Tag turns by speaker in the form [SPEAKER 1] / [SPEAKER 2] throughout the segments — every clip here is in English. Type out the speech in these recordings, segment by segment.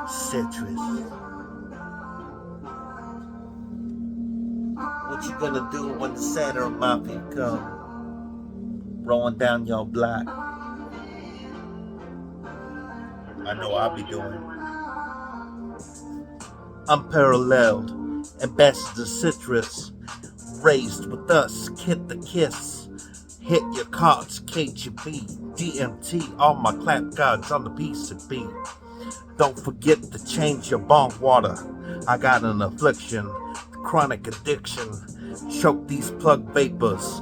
[SPEAKER 1] citrus. What you gonna do when the Saturn Mafia come rolling down your block? I know I'll be doing. Unparalleled, Ambassador Citrus, raised with us, Kid the Kiss. Hit your cards, KGB, DMT, all my clap gods on the PCB. Don't forget to change your bong water. I got an affliction, chronic addiction. Choke these plug vapors,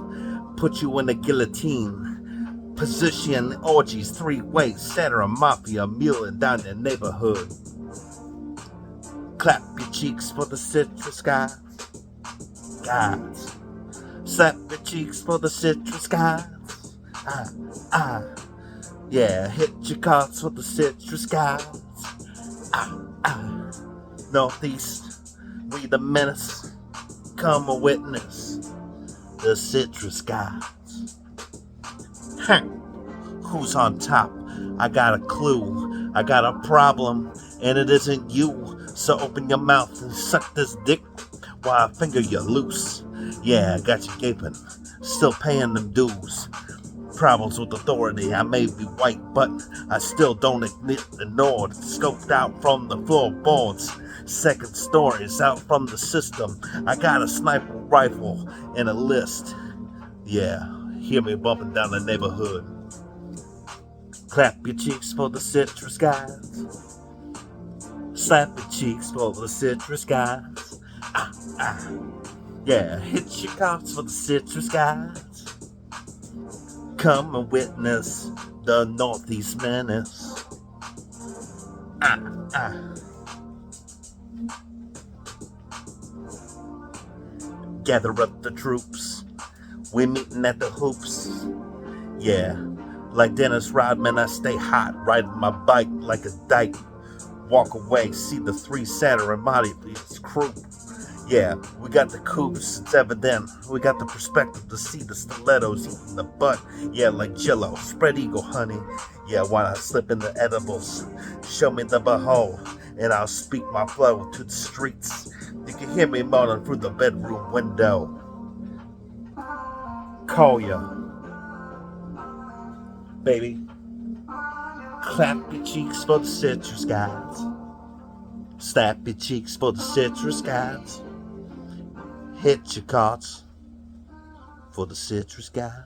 [SPEAKER 1] put you in a guillotine. Position orgies 3 ways, Saturn Mafia mulling down your neighborhood. Clap your cheeks for the citrus guys. Slap your cheeks for the citrus guys. Yeah, hit your cards for the citrus guys. Northeast, we the menace. Come a witness, the citrus guys. Who's on top? I got a clue. I got a problem, and it isn't you. So open your mouth and suck this dick while I finger you loose. Yeah, I got you gaping, still paying them dues. Problems with authority, I may be white, but I still don't ignore it. Scoped out from the floorboards, second stories out from the system. I got a sniper rifle and a list. Yeah, hear me bumping down the neighborhood. Clap your cheeks for the citrus guys. Slap your cheeks for the citrus guys. Yeah, hit your cards for the citrus guys. Come and witness the Northeast menace. Gather up the troops. We're meeting at the hoops. Yeah, like Dennis Rodman, I stay hot, riding my bike like a dyke. Walk away, see the 3 Saturn Mafia's crew. Yeah, we got the coops, it's evident. We got the perspective to see the stilettos eating the butt. Yeah, like Jello, spread eagle honey. Yeah, why not slip in the edibles? Show me the behold, and I'll speak my flow to the streets. You can hear me moaning through the bedroom window. Call ya, baby. Clap your cheeks for the citrus guys. Slap your cheeks for the citrus guys. Hit your cards for the citrus guys.